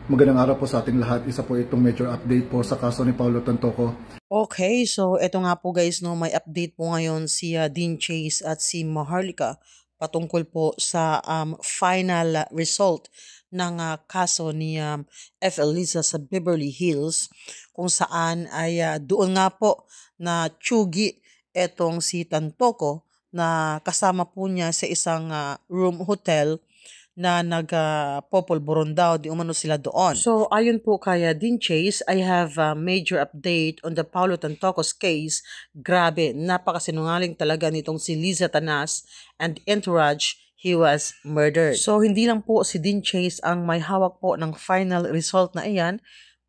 Magandang araw po sa ating lahat. Isa po itong major update po sa kaso ni Paulo Tantoco. Okay, so eto nga po guys, no, may update po ngayon si Dean Chase at si Maharlika patungkol po sa final result ng kaso ni FL Liza sa Beverly Hills, kung saan ay doon nga po na tsugi etong si Tantoco na kasama po niya sa isang room hotel na nagpopolboron daw, di umano sila doon. So, ayon po kaya Dean Chase, I have a major update on the Paulo Tantocos case. Grabe, napakasinungaling talaga nitong si Liza Tanas and entourage. He was murdered. So, hindi lang po si Dean Chase ang may hawak po ng final result na iyan,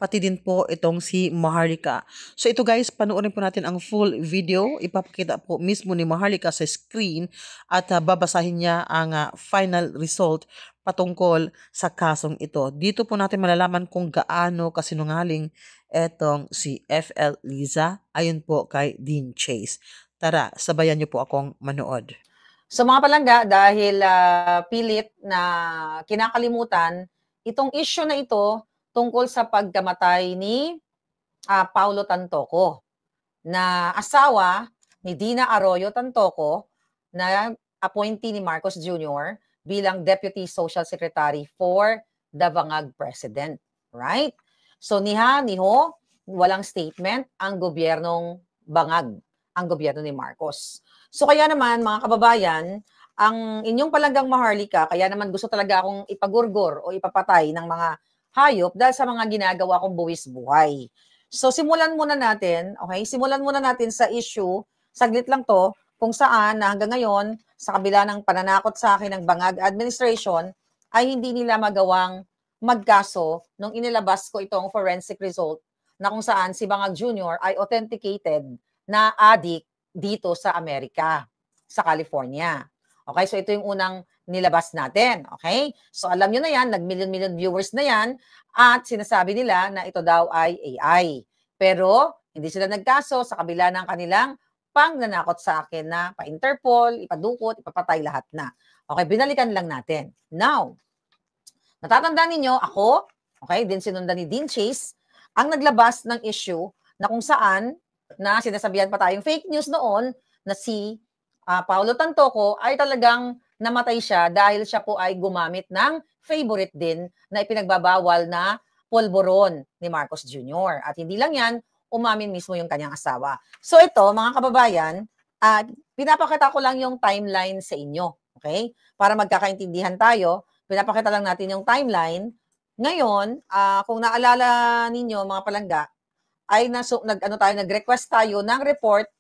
pati din po itong si Maharlika. So ito guys, panoorin po natin ang full video. Ipapakita po mismo ni Maharlika sa screen at babasahin niya ang final result patungkol sa kasong ito. Dito po natin malalaman kung gaano kasinungaling etong si FL Liza ayon po kay Dean Chase. Tara, sabayan niyo po akong manood. So mga palangga, dahil pilit na kinakalimutan itong issue na ito tungkol sa pagkamatay ni Paulo Tantoco, na asawa ni Dina Arroyo Tantoco, na appointee ni Marcos Jr. bilang Deputy Social Secretary for the Bangag President. Right? So niho, walang statement ang gobyernong Bangag, ang gobyerno ni Marcos. So kaya naman mga kababayan, ang inyong palanggang Maharlika, kaya naman gusto talaga akong ipagurgor o ipapatay ng mga hayop dahil sa mga ginagawa kong buwis buhay. So simulan muna natin, okay? Simulan muna natin sa issue, saglit lang to, kung saan na hanggang ngayon, sa kabila ng pananakot sa akin ng Bangag Administration, ay hindi nila magawang magkaso nung inilabas ko itong forensic result na kung saan si Bangag Jr. ay authenticated na addict dito sa Amerika, sa California. Okay, so ito yung unang nilabas natin. Okay? So alam nyo na yan, nag-million-million viewers na yan at sinasabi nila na ito daw ay AI. Pero hindi sila nagkaso sa kabila ng kanilang pangnanakot sa akin na pa-Interpol, ipadukot, ipapatay lahat na. Okay, binalikan lang natin. Now, natatandaan ninyo, ako, okay, din sinundan ni Dean Chase, ang naglabas ng issue na kung saan na sinasabihan pa tayong fake news noon na si Paulo Tantoco ay talagang namatay siya dahil siya po ay gumamit ng favorite din na ipinagbabawal na polboron ni Marcos Jr. At hindi lang yan, umamin mismo yung kanyang asawa. So ito, mga kababayan, pinapakita ko lang yung timeline sa inyo. Okay? Para magkakaintindihan tayo, pinapakita lang natin yung timeline. Ngayon, kung naalala ninyo, mga palangga, ay nag-request tayo ng report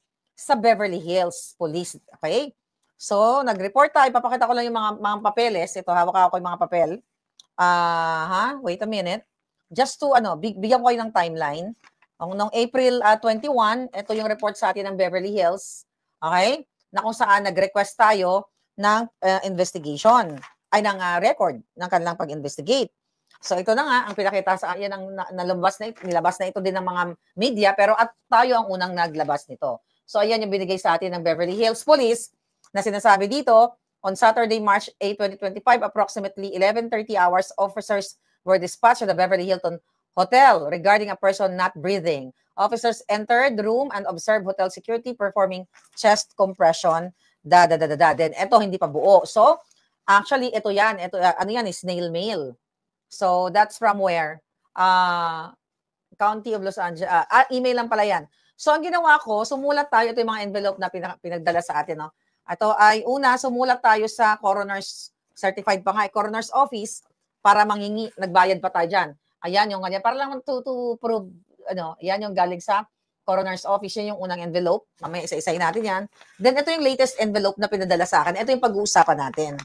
sa Beverly Hills Police. Okay? So, nag-report tayo. Ipapakita ko lang yung mga papeles. Ito, hawak ako yung mga papel. Wait a minute. Just to, bigyan ko kayo ng timeline. Noong April 21, ito yung report sa atin ng Beverly Hills. Okay? Na kung saan nag-request tayo ng investigation. Ay, ng record ng kanilang pag-investigate. So ito na nga, ang pinakita sa akin, nilabas na ito din ng mga media, pero at tayo ang unang naglabas nito. So ayan yung binigay sa atin ng Beverly Hills Police na sinasabi dito, on Saturday, March 8, 2025, approximately 11:30 hours, officers were dispatched to the Beverly Hilton Hotel regarding a person not breathing. Officers entered the room and observed hotel security performing chest compression. Then ito hindi pa buo. So actually ito yan, snail mail. So that's from where? County of Los Angeles. Email lang pala yan. So ang ginawa ko, sumulat tayo, ito yung mga envelope na pinagdala sa atin. No? Ito ay una, sumulat tayo sa coroner's, certified pa nga, coroner's office para manghingi, nagbayad pa tayo dyan. Ayan yung kanya, para lang to prove, yan yung galing sa coroner's office, yan yung unang envelope. Mamaya isa-isayin natin yan. Then ito yung latest envelope na pinadala sa akin. Ito yung pag-uusapan natin.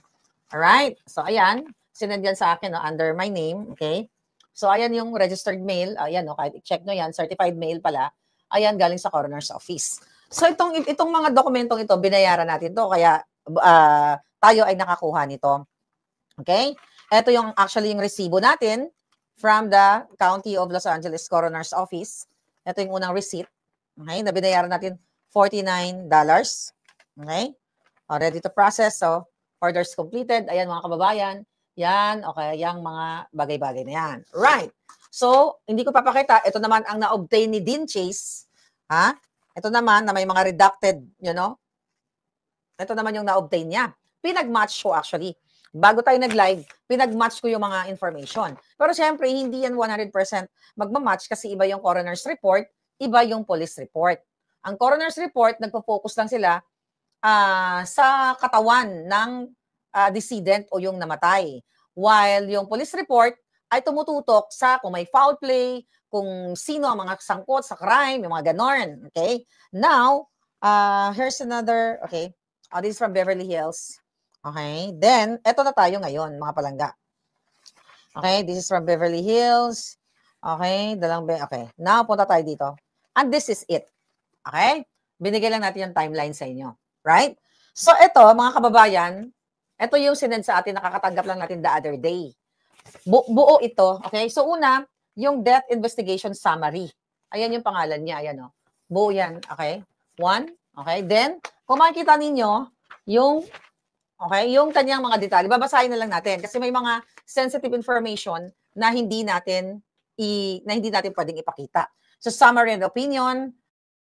Alright? So ayan, sinend yan sa akin under my name. Okay? So ayan yung registered mail. Ayan, kahit i-check nyo yan, certified mail pala. Ayan, galing sa coroner's office. So itong mga dokumentong ito, binayaran natin to kaya tayo ay nakakuha nito. Okay? Ito yung actually yung resibo natin from the County of Los Angeles Coroner's Office. Ito yung unang receipt. Okay? Na binayaran natin $49. Okay? Ready to process. So, orders completed. Ayan mga kababayan. Yan, okay, yung mga bagay-bagay na yan. Right. So, hindi ko papakita. Ito naman ang na-obtain ni Dean Chase. Ha? Ito naman na may mga redacted, ito naman yung na-obtain niya. Pinag-match ko actually. Bago tayo nag-live, pinag-match ko yung mga information. Pero syempre, hindi yan 100% magmamatch kasi iba yung coroner's report, iba yung police report. Ang coroner's report, nagpo-focus lang sila sa katawan ng decedent o yung namatay. While yung police report ay tumututok sa kung may foul play, kung sino ang mga sangkot sa crime, yung mga ganon. Okay? Now, here's another, okay. This is from Beverly Hills. Okay? Then, eto na tayo ngayon, mga palangga. Okay? This is from Beverly Hills. Okay? Okay. Now, punta tayo dito. And this is it. Okay? Binigay lang natin yung timeline sa inyo. Right? So, ito, mga kababayan, ito yung sinend sa atin, nakakatanggap lang natin the other day. Buo ito. Okay? So, una, yung death investigation summary. Ayan yung pangalan niya. Ayan, o. Buo yan. Okay? One. Okay? Then, kung makikita ninyo, yung kanyang mga detalye, babasahin na lang natin kasi may mga sensitive information na hindi natin pwedeng ipakita. So, summary and opinion,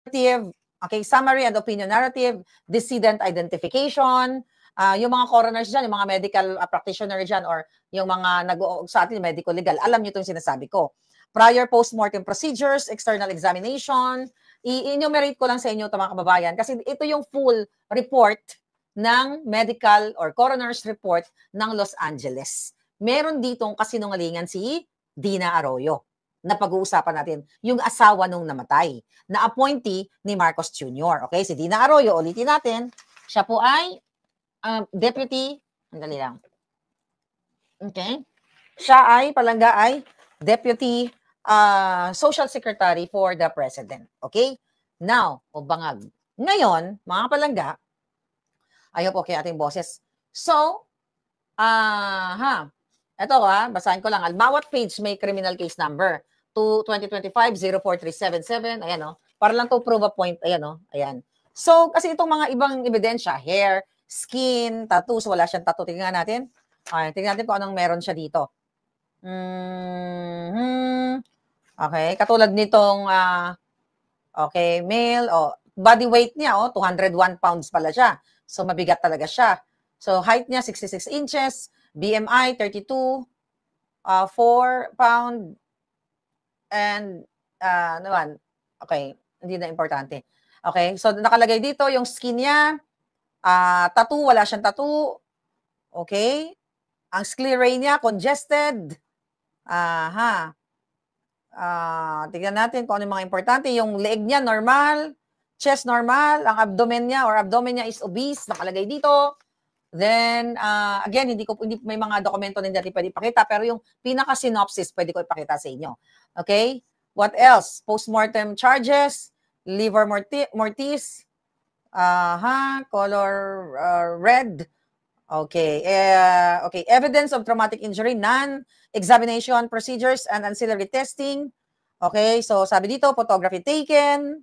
narrative, okay, summary and opinion narrative, decedent identification, yung mga coroners dyan, yung mga medical practitioner dyan, or yung mga sa atin, medical legal, alam nyo itong sinasabi ko. Prior post-mortem procedures, external examination, i-enumerate ko lang sa inyo ito mga kababayan kasi ito yung full report ng medical or coroner's report ng Los Angeles. Meron ditong kasinungalingan si Dina Arroyo na pag-uusapan natin, yung asawa nung namatay, na appointee ni Marcos Jr. Okay, si Dina Arroyo, ulitin natin, siya po ay deputy, andali lang. Okay? Siya ay, palangga ay, deputy social secretary for the president. Okay? Now, o bangag. Ngayon, mga palangga, ayaw po kay ating boses. So, ito basahin ko lang. Bawat page may criminal case number. 2025-04377. Ayan, o. Para lang to prove a point. Ayan, o. Ayan. So, kasi itong mga ibang ebidensya, hair, skin, tattoos, wala siyang tattoo. Tingnan natin. Okay, tingnan natin kung anong meron siya dito. Okay, katulad nitong, okay, male, body weight niya, 201 pounds pala siya. So, mabigat talaga siya. So, height niya, 66 inches, BMI, 32, 4 pound, and, okay, hindi na importante. Okay, so, nakalagay dito yung skin niya, tattoo, wala siyang tattoo. Okay, ang sclerae niya, congested. Tignan natin kung ano yung mga importante. Yung leeg niya, normal. Chest, normal. Ang abdomen niya is obese. Nakalagay dito. Then, again, hindi may mga dokumento na hindi pwede ipakita. Pero yung pinaka-synopsis, pwede ko ipakita sa inyo. Okay? What else? Postmortem charges. Liver mortis. Color red. Okay. Okay. Evidence of traumatic injury, none. Examination procedures and ancillary testing. Okay. So, sabi dito, photography taken.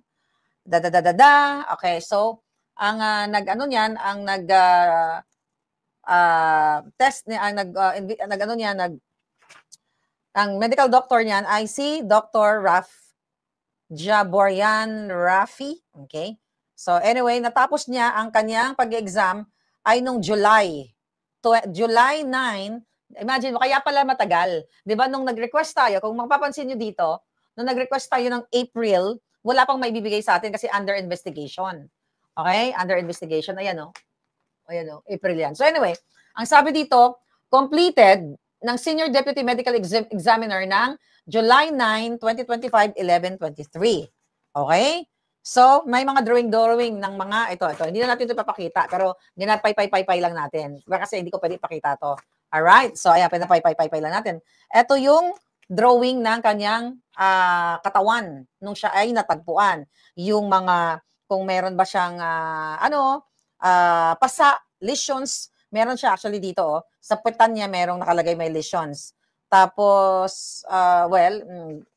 Okay. So, ang ang medical doctor niyan ay si Dr. Jaboryan Rafi. Okay. So, anyway, natapos niya ang kanyang pag-exam ay nung July 9, imagine mo, kaya pala matagal. Di ba, nung nag-request tayo, kung mapapansin nyo dito, nung nag-request tayo ng April, wala pang may bibigay sa atin kasi under investigation. Okay? Under investigation. Ayan, Ayan, April yan. So anyway, ang sabi dito, completed ng Senior Deputy Medical Examiner ng July 9, 2025, 11:23. Okay? So, may mga drawing ng mga, ito. Hindi na natin ito papakita, pero ginapay-pay lang natin. Kasi hindi ko pwede ipakita to. Alright? So, ayan, pinapay-pay lang natin. Ito yung drawing ng kanyang katawan nung siya ay natagpuan. Yung mga, kung meron ba siyang, pasa, lesions, meron siya actually dito, sa puwetan niya merong nakalagay may lesions. Tapos,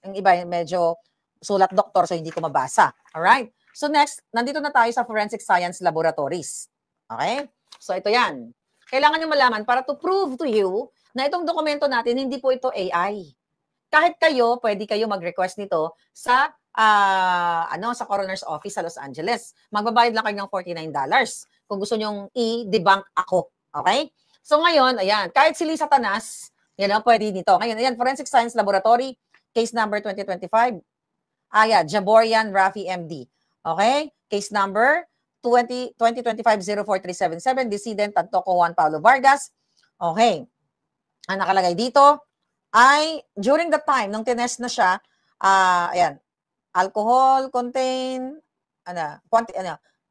yung iba medyo sulat doktor, so hindi ko mabasa. Alright? So next, nandito na tayo sa Forensic Science Laboratories. Okay? So ito yan. Kailangan nyo malaman para to prove to you na itong dokumento natin, hindi po ito AI. Kahit kayo, pwede kayo mag-request nito sa sa coroner's office sa Los Angeles. Magbabayad lang kayo ng $49 kung gusto nyong i-debunk ako. Okay? So ngayon, ayan, kahit si Lisa Tanas, pwede dito. Ngayon, ayan, Forensic Science Laboratory, case number 2025. Jaborian Rafi MD. Okay? Case number 2025-04377, decedent Tantoco Juan Paulo Vargas. Okay. Ang nakalagay dito ay during the time nung tinest na siya, ayan, alcohol contain,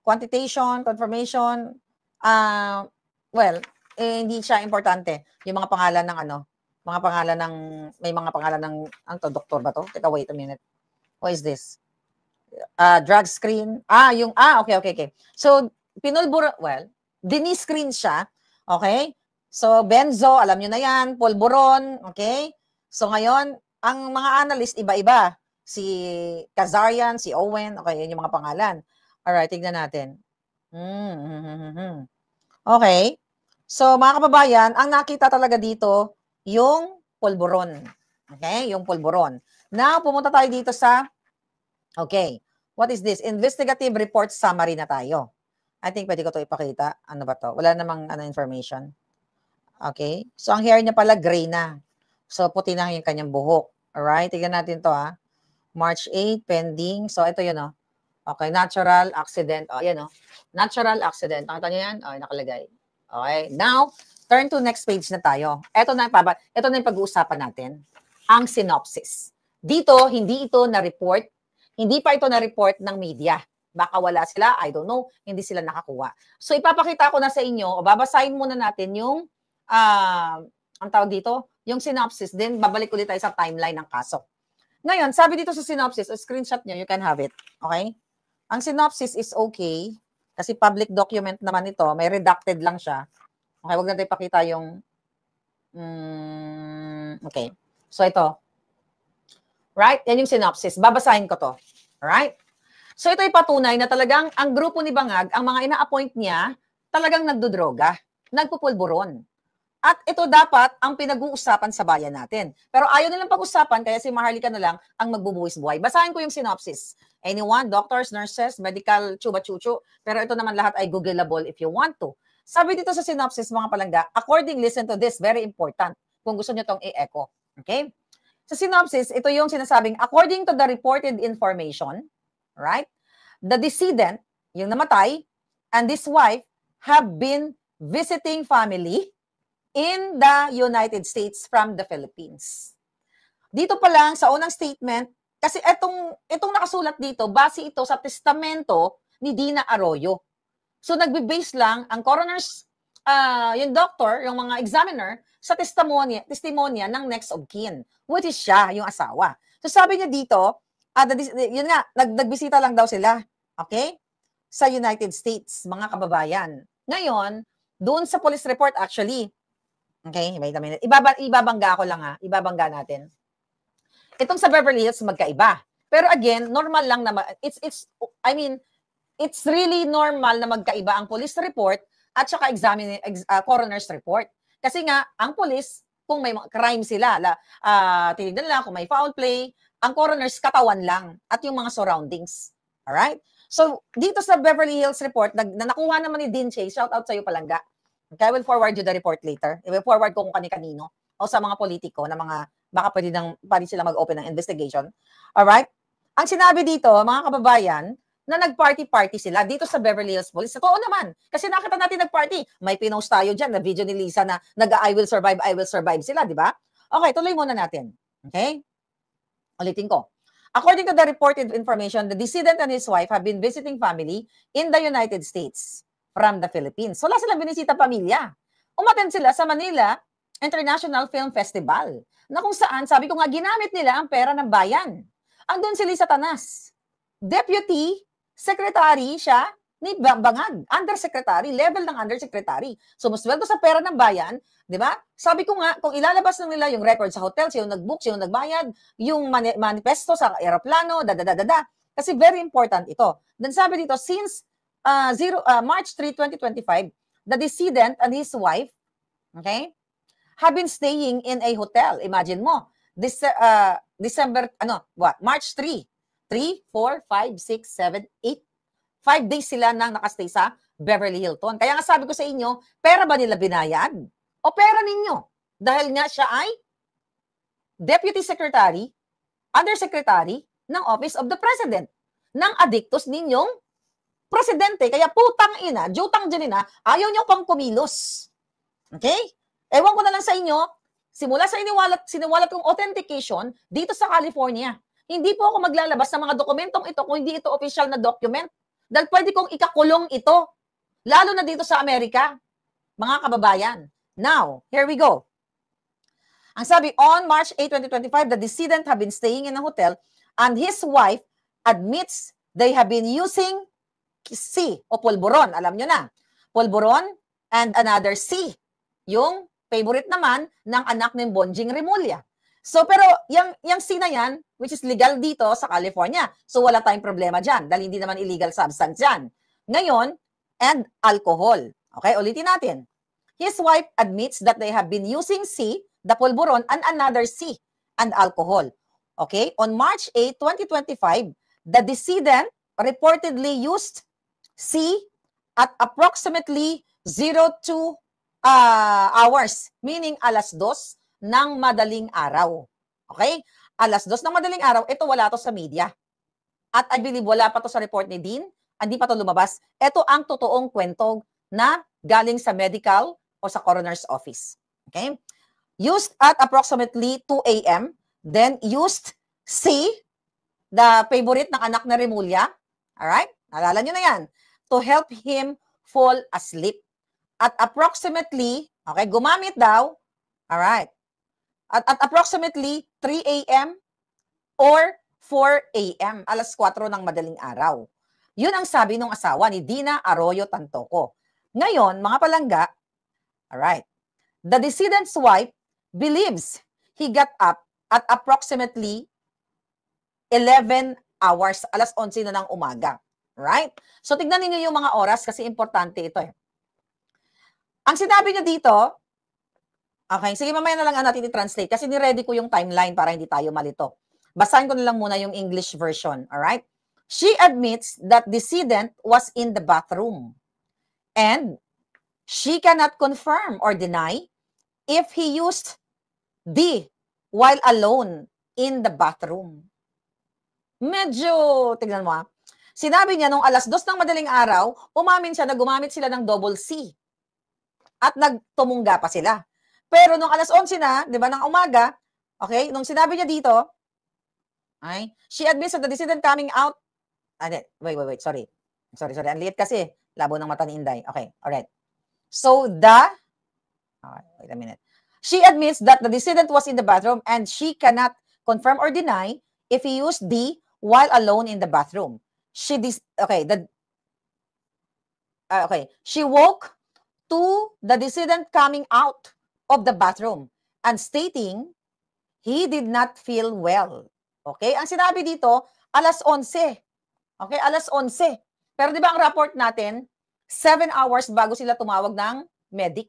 quantitation, confirmation, hindi siya importante. Yung mga pangalan ng may mga pangalan ng, doktor ba to? Teka, wait a minute. What is this? Drug screen. Okay. So, diniscreen siya. Okay? So, benzo, alam nyo na yan. Polboron. Okay? So, ngayon, ang mga analyst, iba-iba. Si Kazarian, si Owen. Okay, yun yung mga pangalan. Alright, tignan natin. Okay. So, mga kababayan, ang nakita talaga dito, yung polboron. Okay? Yung polboron. Now, pumunta tayo dito sa okay. What is this? Investigative report summary na tayo. I think pwede ko ito ipakita. Ano ba to? Wala namang information. Okay. So, ang hair niya pala gray na. So, puti na yung kanyang buhok. Alright. Tignan natin to March 8, pending. So, ito yun Okay. Natural accident. Yan Natural accident. Nakita niyo yan? Nakalagay. Okay. Now, turn to next page na tayo. Ito na yung pag-uusapan natin. Ang synopsis. Dito, hindi ito na-report. Hindi pa ito na-report ng media. Baka wala sila, I don't know, hindi sila nakakuha. So, ipapakita ko na sa inyo, o babasahin muna natin yung, ang tawag dito, yung synopsis, then babalik ulit tayo sa timeline ng kaso. Ngayon, sabi dito sa synopsis, o screenshot nyo, you can have it. Okay? Ang synopsis is okay, kasi public document naman ito, may redacted lang siya. Okay, wag natin ipakita yung, okay. So, ito. Right? Yan yung synopsis. Babasahin ko to. Right? So, ito ay patunay na talagang ang grupo ni Bangag, ang mga ina-appoint niya, talagang nagdodroga, nagpupulburon. At ito dapat ang pinag-uusapan sa bayan natin. Pero ayaw nilang pag-usapan, kaya si Maharlika na lang ang magbubuwis buhay. Basahin ko yung synopsis. Anyone, doctors, nurses, medical, chuba-chuchu. Pero ito naman lahat ay Googleable if you want to. Sabi dito sa synopsis, mga palangga, according, listen to this, very important, kung gusto nyo itong i-echo. Okay? Sa synopsis, ito yung sinasabing, according to the reported information, right, the decedent, yung namatay, and this wife have been visiting family in the United States from the Philippines. Dito pa lang, sa unang statement, kasi itong nakasulat dito, base ito sa testamento ni Dina Arroyo. So, nagbe-base lang ang coroner's, yung doctor, yung mga examiner, sa testimonya ng next of kin, which is siya, yung asawa. So, sabi niya dito, yun nga, nagbisita lang daw sila, okay? Sa United States, mga kababayan. Ngayon, doon sa police report actually, okay, wait a minute, ibabangga ko lang ibabangga natin. Itong sa Beverly Hills, magkaiba. Pero again, normal lang na, it's really normal na magkaiba ang police report at saka coroner's report. Kasi nga, ang police, kung may crime sila, tinignan nila kung may foul play, ang coroner's katawan lang at yung mga surroundings. Alright? So, dito sa Beverly Hills report, na nakuha naman ni Dean Chase, shout out sa iyo palangga. Okay, I will forward you the report later. I will forward ko kung kani-kanino o sa mga politiko na mga, baka pwede sila mag-open ng investigation. Alright? Ang sinabi dito, mga kababayan, na nag-party-party sila dito sa Beverly Hills Police. Totoo naman. Kasi nakita natin nag-party. May pinost tayo dyan na video ni Lisa na I will survive sila, di ba? Okay, tuloy muna natin. Okay? Ulitin ko. According to the reported information, the decedent and his wife have been visiting family in the United States from the Philippines. Wala silang binisita pamilya. Umattend sila sa Manila International Film Festival na kung saan, sabi ko nga, ginamit nila ang pera ng bayan. Andun si Lisa Tanas. Deputy Secretary siya ni Bangag. Undersecretary, level ng undersecretary. So, musweldo sa pera ng bayan, di ba? Sabi ko nga, kung ilalabas ng nila yung record sa hotel, yung nag-book, yung nagbayad, yung manifesto sa aeroplano, Kasi very important ito. Then sabi dito, since March 3, 2025, the decedent and his wife, okay, have been staying in a hotel. Imagine mo, December, March 3. 3, 4, 5, 6, 7, 8. 5 days sila nang nakastay sa Beverly Hilton. Kaya nga sabi ko sa inyo, pera ba nila binayad? O pera ninyo? Dahil nga siya ay Deputy Secretary, Undersecretary ng Office of the President, ng adiktos ninyong presidente. Kaya putang ina, jutang dyan ayaw nyo pang kumilos. Okay? Ewan ko na lang sa inyo, simula sa siniwalat kong authentication dito sa California, hindi po ako maglalabas ng mga dokumentong ito kung hindi ito official na document. Dahil pwede kong ikakulong ito, lalo na dito sa Amerika, mga kababayan. Now, here we go. Ang sabi, on March 8, 2025, the decedent have been staying in a hotel and his wife admits they have been using C o polvoron. Alam nyo na. Polvoron and another C. Yung favorite naman ng anak ni Bonjing Remulla. So, pero yung C na yan, which is legal dito sa California. So, wala tayong problema dyan dahil hindi naman illegal substance yan. Ngayon, and alcohol. Okay, ulitin natin. His wife admits that they have been using C, the polvoron, and another C, and alcohol. Okay, on March 8, 2025, the decedent reportedly used C at approximately 02 hours, meaning alas 2 ng madaling araw. Okay? Alas 2 ng madaling araw, ito wala to sa media. At I believe wala pa to sa report ni Dean, hindi pa to lumabas. Ito ang totoong kwento na galing sa medical o sa coroner's office. Okay? Used at approximately 2 a.m., then used C, the favorite ng anak na Remulla. Alright? Nalala nyo na yan. To help him fall asleep. At approximately, okay, gumamit daw, alright, at approximately 3 a.m. or 4 a.m., alas 4 ng madaling araw. Yun ang sabi ng asawa ni Dina Arroyo Tantoco. Ngayon, mga palangga, alright, the decedent's wife believes he got up at approximately 11 hours, alas 11 na ng umaga. Right? So, tignan niyo yung mga oras kasi importante ito eh. Ang sinabi niya dito, okay, sige mamaya na lang natin i-translate kasi ni-ready ko yung timeline para hindi tayo malito. Basahin ko na lang muna yung English version, alright? She admits that decedent was in the bathroom and she cannot confirm or deny if he used D while alone in the bathroom. Medyo, tignan mo Sinabi niya nung alas 2 ng madaling araw, umamin siya na gumamit sila ng double C. At nagtumungga pa sila. Pero nung alas 11 na, di ba, ng umaga, okay, nung sinabi niya dito, okay, she admits that the decedent coming out, wait, sorry. Ang liit kasi, labo ng mata ni Inday. Okay, alright. So, wait a minute. She admits that the decedent was in the bathroom and she cannot confirm or deny if he used D while alone in the bathroom. She woke to the decedent coming out of the bathroom and stating he did not feel well. Okay? Ang sinabi dito, alas 11. Okay? Alas 11. Pero di ba ang report natin, 7 hours bago sila tumawag ng medic.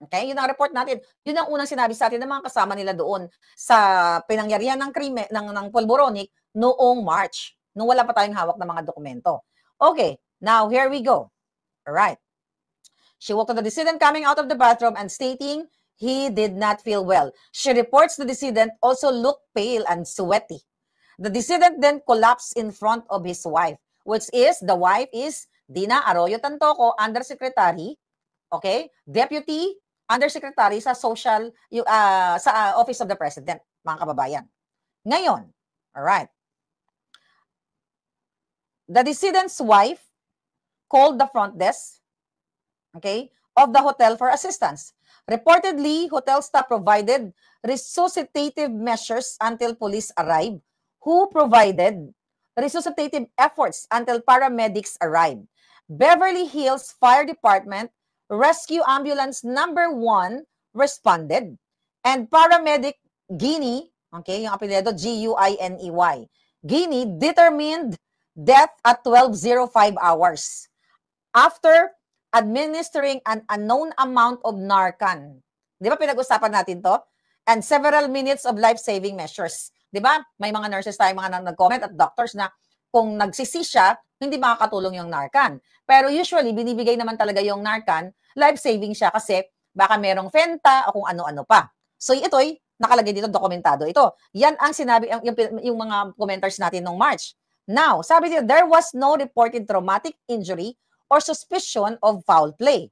Okay? Yun ang report natin. Yun ang unang sinabi sa atin ng mga kasama nila doon sa pinangyarihan ng krimen ng polvoronic noong March. Nung wala pa tayong hawak ng mga dokumento. Okay, now here we go. Alright. She woke to the decedent coming out of the bathroom and stating he did not feel well. She reports the decedent also looked pale and sweaty. The decedent then collapsed in front of his wife, which is, the wife is Dina Arroyo Tantoco, Undersecretary, okay, Deputy Undersecretary sa Office of the President, mga kababayan. Ngayon, alright. The decedent's wife called the front desk, okay, of the hotel for assistance. Reportedly, hotel staff provided resuscitative measures until police arrived, who provided resuscitative efforts until paramedics arrived. Beverly Hills Fire Department Rescue Ambulance number 1 responded, and paramedic Guinea, okay, yung apelyido G-U-I-N-E-Y, Guinea determined death at 12:05 hours after administering an unknown amount of Narcan Di ba pinag-usapan natin to? And several minutes of life-saving measures. Di ba? May mga nurses tayo, mga nag-comment at doctors na kung nagsisi siya, hindi makakatulong yung Narcan. Pero usually, binibigay naman talaga yung Narcan, life-saving siya kasi baka merong Fenta o kung ano-ano pa. So ito'y nakalagay dito, dokumentado ito. Yan ang sinabi, yung mga commenters natin nung March. Now, sabi dito, there was no reported traumatic injury or suspicion of foul play.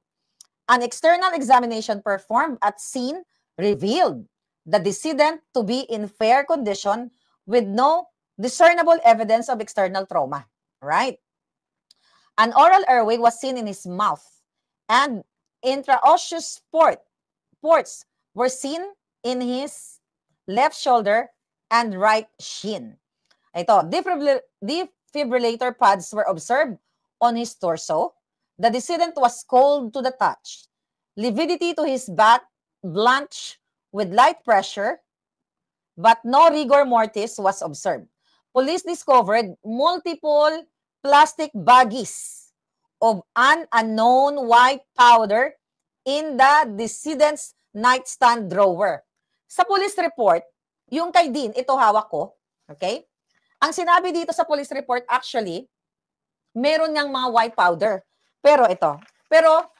An external examination performed at scene revealed the decedent to be in fair condition with no discernible evidence of external trauma. Right? An oral airway was seen in his mouth and intraosseous ports were seen in his left shoulder and right shin. Ito, defibrillator pads were observed on his torso. The decedent was cold to the touch. Lividity to his back blanched with light pressure, but no rigor mortis was observed. Police discovered multiple plastic baggies of an unknown white powder in the decedent's nightstand drawer. Sa police report, yung kay Dean, ito hawak ko, okay? Ang sinabi dito sa police report, actually, meron niyang mga white powder. Pero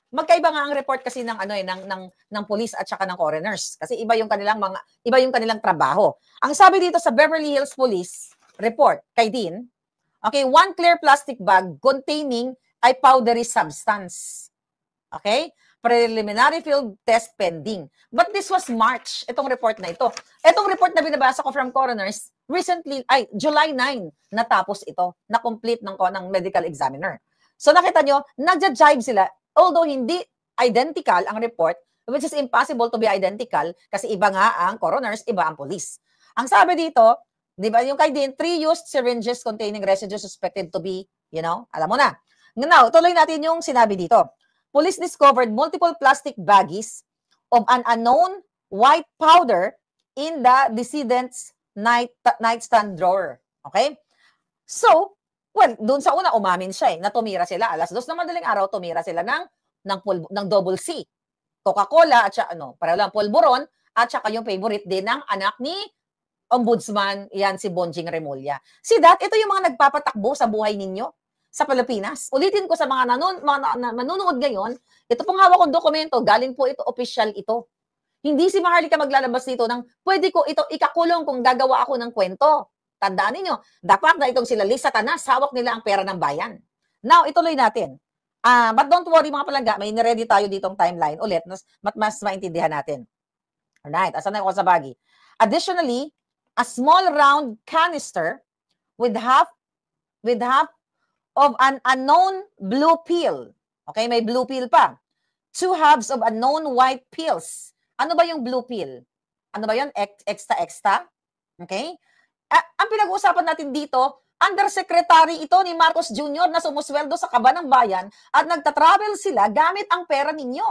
magkaiba nga ang report kasi ng ng police at saka ng coroners kasi iba yung kanilang trabaho. Ang sabi dito sa Beverly Hills Police report kay Dean, okay, one clear plastic bag containing a powdery substance. Okay? Preliminary field test pending. But this was March, itong report na ito. Itong report na binabasa ko from coroners, recently, July 9, natapos ito, na-complete ng medical examiner. So nakita nyo, nagja-jive sila, although hindi identical ang report, which is impossible to be identical, kasi iba nga ang coroners, iba ang police. Ang sabi dito, di ba, yung kay Dean, 3 used syringes containing residue suspected to be, alam mo na. Now, tuloy natin yung sinabi dito. Police discovered multiple plastic baggies of an unknown white powder in the decedent's nightstand drawer. Okay? So, well, doon sa una, umamin siya na tumira sila. Alas 2 na madaling araw, tumira sila ng double C. Coca-Cola at saka, para lang, polvoron, at saka yung favorite din ng anak ni Ombudsman, yan si Bonjing Remulla. See that? Ito yung mga nagpapatakbo sa buhay ninyo sa Pilipinas. Ulitin ko sa mga manunood ngayon, ito pong hawak kong dokumento, galing po ito, official ito. Hindi si Maharlika maglalabas dito ng, pwede ko ito ikakulong kung gagawa ako ng kwento. Tandaan ninyo, dapat na itong sila Satanas, hawak nila ang pera ng bayan. Now, ituloy natin. But don't worry mga palangga, may niready tayo ditong timeline ulit, mas maintindihan natin. Alright, asan na ako sa bagi? Additionally, a small round canister with half of an unknown blue pill. Okay, may blue pill pa. 2 halves of unknown white pills. Ano ba yung blue pill? Ano ba yun? Extra? Okay? Ang pinag-uusapan natin dito, undersecretary ito ni Marcos Jr. na sumusweldo sa kaba ng bayan at nagtatravel sila gamit ang pera ninyo.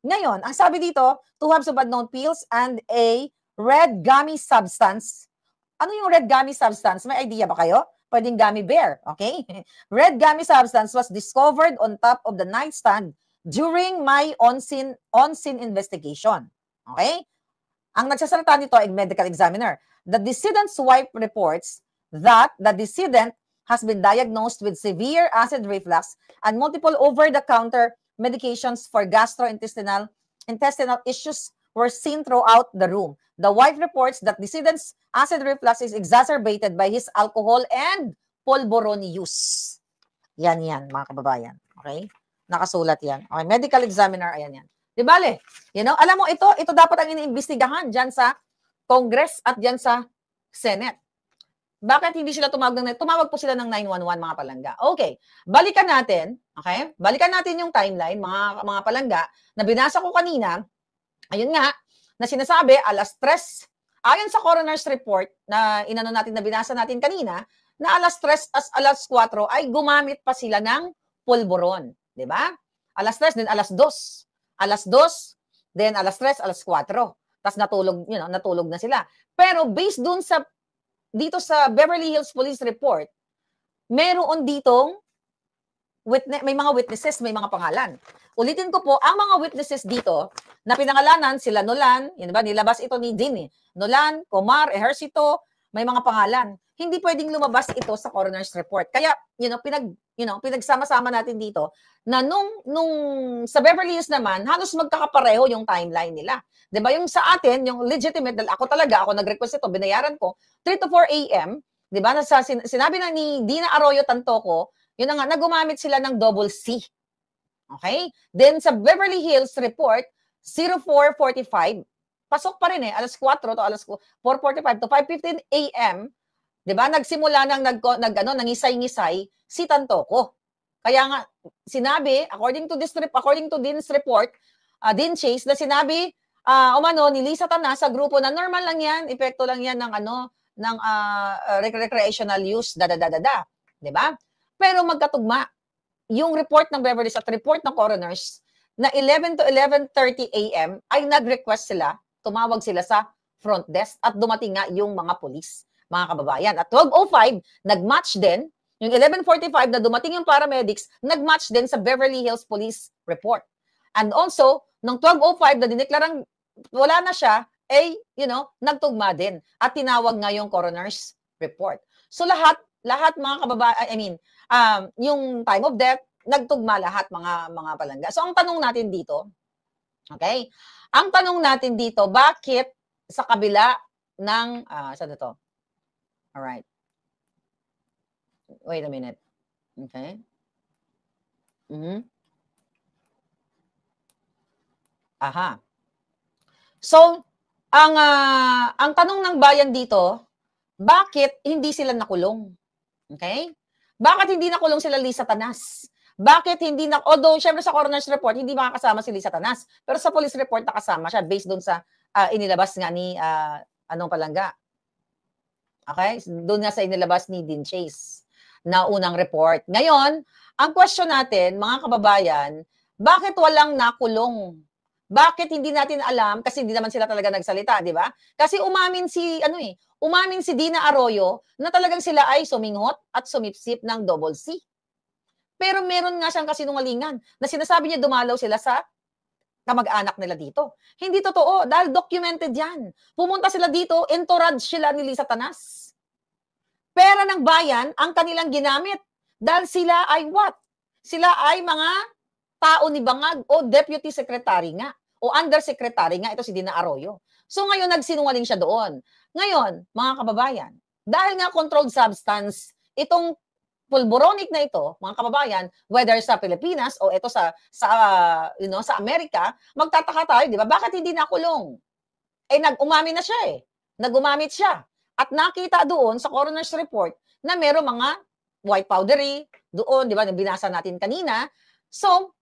Ngayon, ang sabi dito, 2 halves of unknown pills and a red gummy substance. Ano yung red gummy substance? May idea ba kayo? Pwedeng gummy bear, okay? Red gummy substance was discovered on top of the nightstand during my on-scene investigation. Okay? Ang nagsasalita nito ay medical examiner. The decedent's wife reports that the decedent has been diagnosed with severe acid reflux and multiple over-the-counter medications for gastrointestinal issues were seen throughout the room. The wife reports that decedent's acid reflux is exacerbated by his alcohol and polvoron use. Yan, mga kababayan. Okay? Nakasulat yan. Okay, medical examiner, ayan yan. Di bale? Alam mo, ito dapat ang iniimbestigahan dyan sa Congress at dyan sa Senate. Bakit hindi sila tumawag po sila ng 911, mga palangga. Okay, balikan natin, okay? Balikan natin yung timeline, mga palangga, na binasa ko kanina. Ayun nga, na sinasabi, alas 3, ayon sa coroner's report na binasa natin kanina, na alas 3 as alas 4 ay gumamit pa sila ng polvoron. Di ba? Alas 3, then alas 2. Alas 2, then alas 3, alas 4. Tapos natulog na sila. Pero based dun dito sa Beverly Hills Police Report, meron ditong may mga witnesses, may mga pangalan. Ulitin ko po, ang mga witnesses dito na pinangalanan sila Nolan, yun ba, nilabas ito ni Dean, Nolan, Comar, Ejercito, may mga pangalan. Hindi pwedeng lumabas ito sa coroner's report. Kaya, pinagsama-sama natin dito na nung sa Beverly Hills naman, halos magkakapareho yung timeline nila. 'Di ba? Yung sa atin, yung legitimate, dahil ako nag-request ito, binayaran ko, 3 to 4 a.m., 'di ba? Sinabi na ni Dina Arroyo Tantoco, yun na nga, na gumamit sila ng double C. Okay? Then sa Beverly Hills report, 04:45, pasok pa rin alas 4 to alas 4:45 to 5:15 a.m., 'di ba? Nagsimula nang nangisay-ngisay si Tantoco. Kaya nga sinabi, according to Dean's report, Dean Chase, na sinabi ni Lisa Tana sa grupo na normal lang 'yan, epekto lang 'yan ng recreational use, 'di ba? Pero magkatugma yung report ng Beverly Hills at report ng coroners na 11 to 11:30 a.m. ay nag-request sila, tumawag sila sa front desk at dumating nga yung mga pulis, mga kababayan. At 12:05, nag-match din, yung 11:45 na dumating yung paramedics, nag-match din sa Beverly Hills Police report. And also, nung 12:05 na dineklarang wala na siya, nagtugma din at tinawag nga yung coroner's report. So lahat mga kababayan, yung time of death, nagtugma lahat mga palangga. So ang tanong natin dito, okay? Ang tanong natin dito, bakit sa kabila ng saan ito? All right. Wait a minute. Okay. Aha. So, ang tanong ng bayan dito, bakit hindi sila nakulong? Okay? Bakit hindi nakulong sila Lisa Tanas? Bakit hindi although syempre sa coroner's report hindi makakasama si Lisa Tanas, pero sa police report nakasama siya based doon sa inilabas nga ni palangga. Okay? Doon nga sa inilabas ni Dean Chase na unang report. Ngayon, ang question natin, mga kababayan, bakit walang nakulong? Bakit hindi natin alam? Kasi hindi naman sila talaga nagsalita, di ba? Kasi umamin si Dina Arroyo na talagang sila ay suminghot at sumipsip ng double C. Pero meron nga siyang kasinungalingan na sinasabi niya dumalaw sila sa kamag-anak nila dito. Hindi totoo dahil documented yan. Pumunta sila dito, entourage sila ni Lisa Tanas. Pera ng bayan ang kanilang ginamit dahil sila ay what? Sila ay mga tao ni Bangag o deputy secretary nga o undersecretary nga ito si Dina Arroyo. So ngayon nagsinungaling siya doon. Ngayon, mga kababayan, dahil nga controlled substance itong pulboronic na ito, mga kababayan, whether sa Pilipinas o ito sa Amerika, magtataka tayo, di ba? Bakit hindi nakulong? Nag-umamin na siya Nag-umamit siya. At nakita doon sa coroner's report na meron mga white powdery doon, di ba? Binasa natin kanina. So,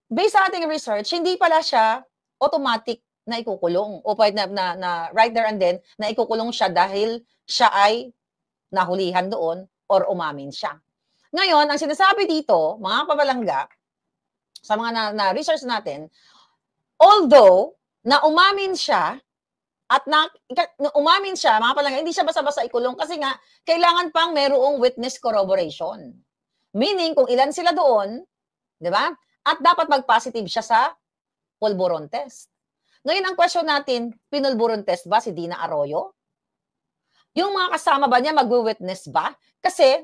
based sa ating research, hindi pala siya automatic na ikukulong o pwede na right there and then na ikukulong siya dahil siya ay nahulihan doon or umamin siya. Ngayon, ang sinasabi dito, mga pabalangga, sa mga na-research natin, although na umamin siya at umamin siya, mga palangga, hindi siya basta-basta ikulong kasi nga, kailangan pang merong witness corroboration. Meaning, kung ilan sila doon, di ba? At dapat mag-positive siya sa pulburon test. Ngayon, ang question natin, pinulburon test ba si Dina Arroyo? Yung mga kasama ba niya mag-witness ba? Kasi,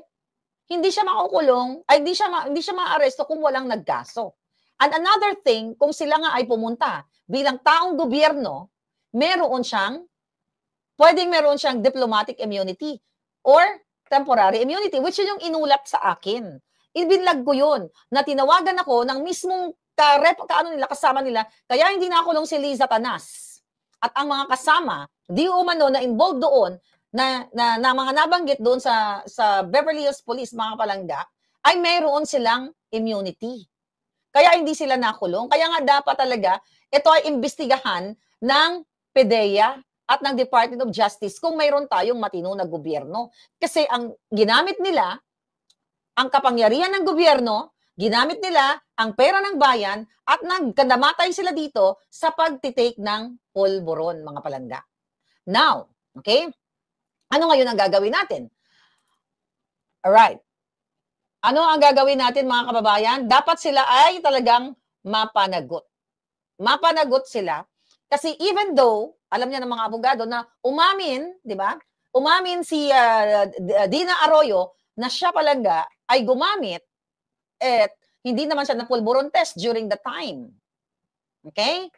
hindi siya makukulong, ay hindi siya ma-aresto kung walang nagkaso. And another thing, kung sila nga ay pumunta bilang taong gobyerno, meron siyang diplomatic immunity or temporary immunity, which yun yung inulat sa akin. Ibinlag ko yun, na tinawagan ako ng mismong kasama nila, kaya hindi nakulong si Lisa Tanas. At ang mga kasama, di umano na involved doon, na mga nabanggit doon sa Beverly Hills Police, mga palangga, ay mayroon silang immunity. Kaya hindi sila nakulong. Kaya nga dapat talaga, ito ay imbestigahan ng PDEA at ng Department of Justice kung mayroon tayong matino na gobyerno. Kasi ang ginamit nila, ang kapangyarihan ng gobyerno, ginamit nila ang pera ng bayan at nagkandamatay sila dito sa pagtitake ng pulburon, mga palangga. Now, okay? Ano ngayon ang gagawin natin? Alright. Ano ang gagawin natin mga kababayan? Dapat sila ay talagang mapanagot. Mapanagot sila. Kasi even though, alam niya ng mga abogado na umamin, di ba? Umamin si Dina Arroyo na siya palangga ay gumamit at hindi naman siya na-pulburon test during the time. Okay?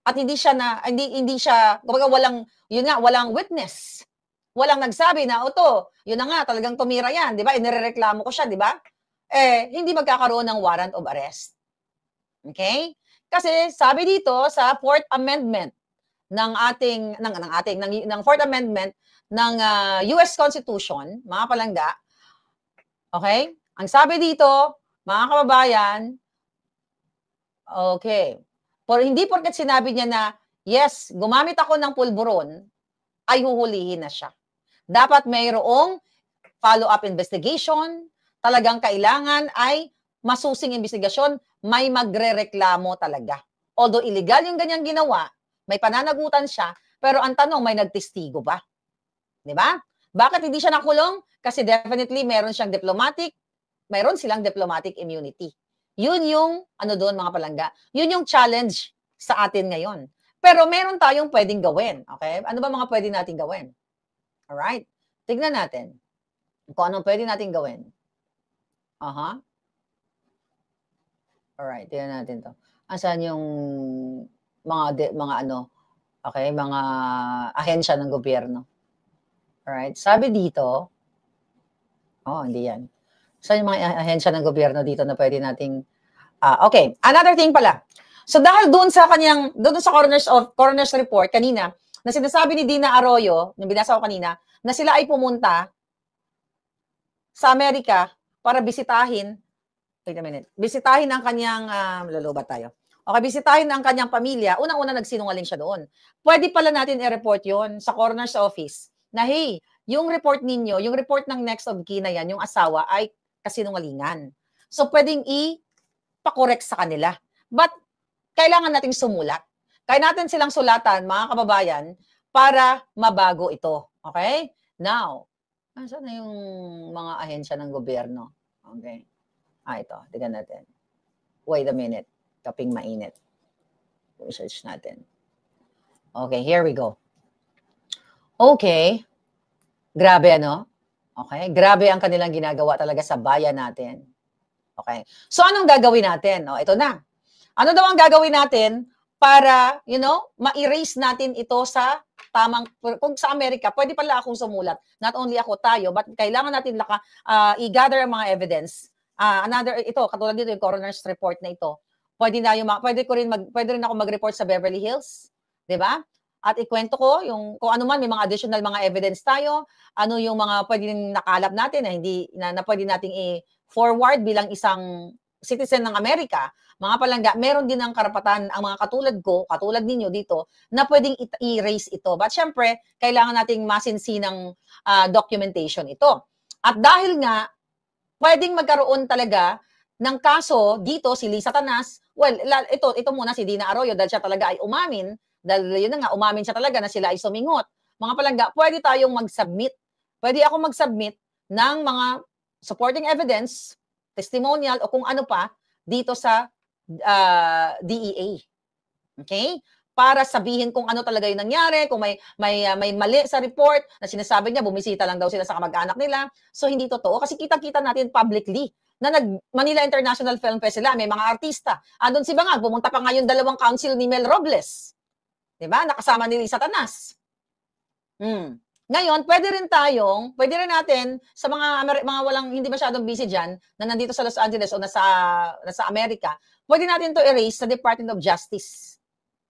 At hindi siya kumbaga walang witness. Walang nagsabi na yun na nga talagang tumira yan, 'di ba? Inirereklamo ko siya, 'di ba? Hindi magkakaroon ng warrant of arrest. Okay? Kasi sabi dito sa Fourth Amendment ng Fourth Amendment ng US Constitution, mga palangga, okay? Ang sabi dito, mga kababayan, okay, hindi porket sinabi niya na, yes, gumamit ako ng pulburon, ay huhulihin na siya. Dapat mayroong follow-up investigation, talagang kailangan ay masusing investigasyon, may magrereklamo talaga. Although illegal yung ganyang ginawa, may pananagutan siya, pero ang tanong, may nagtestigo ba? Di ba? Bakit hindi siya nakulong? Kasi definitely meron silang diplomatic immunity. Yun yung, doon mga palangga, yun yung challenge sa atin ngayon. Pero meron tayong pwedeng gawin. Okay? Ano ba mga pwede natin gawin? Alright? Tignan natin kung anong pwede natin gawin. Alright, tignan natin to. Asan yung mga mga ahensya ng gobyerno. Alright, sabi dito, hindi yan. Saan yung mga ahensya ng gobyerno dito na pwede nating, okay, another thing pala. So dahil doon sa coroner's report kanina, na sinasabi ni Dina Arroyo, yung binasa ko kanina, na sila ay pumunta sa Amerika para bisitahin ang kanyang, lalobat tayo. Okay, bisitahin ang kanyang pamilya. Unang-una nagsinungaling siya doon. Pwede pala natin i-report yon sa coroner's office na, hey, yung report ninyo, yung report ng next of kin na yan, yung asawa, ay kasinungalingan. So, pwedeng i-pakorek sa kanila. But, kailangan nating sumulat. Kaya natin silang sulatan, mga kababayan, para mabago ito. Okay? Now, saan na yung mga ahensya ng gobyerno? Okay. Ito. Tignan natin. Wait a minute. Kaping mainit. Research natin. Okay, here we go. Okay. Grabe, Okay. Grabe ang kanilang ginagawa talaga sa bayan natin. Okay. So, anong gagawin natin? Ito na. Ano daw ang gagawin natin para, ma-erase natin ito sa kung sa Amerika, pwede pala akong sumulat. Not only ako, tayo, but kailangan natin i-gather ang mga evidence. Katulad dito, yung coroner's report na ito. Pwede rin ako mag-report sa Beverly Hills, 'di ba? At ikwento ko kung ano man, may mga additional mga evidence tayo, ano yung mga pwedeng nakalap natin na pwede nating i-forward bilang isang citizen ng Amerika. Mga palangga, meron din ng karapatan ang mga katulad ninyo dito, na pwedeng i-erase ito. But syempre, kailangan nating masinsinang documentation ito. At dahil nga, pwedeng magkaroon talaga ng kaso dito, si Lisa Tanas, ito muna si Dina Arroyo, dahil siya talaga ay umamin, dahil yun na nga, umamin siya talaga na sila ay sumingot. Mga palangga, pwede tayong mag-submit. Pwede ako mag-submit ng mga supporting evidence, testimonial, o kung ano pa, dito sa DEA. Okay? Para sabihin kung ano talaga yung nangyari, kung may mali sa report na sinasabi niya, bumisita lang daw sila sa kamag-anak nila. So, hindi totoo. Kasi kita-kita natin publicly na Manila International Film Fest sila, may mga artista. Andun si Bangag, pumunta pa ngayon 2 council ni Mel Robles. Diba? Nakasama ni Lisa Tanas. Ngayon, pwede rin natin sa mga walang hindi masyadong busy dyan, na nandito sa Los Angeles o nasa Amerika, pwede natin to erase sa Department of Justice.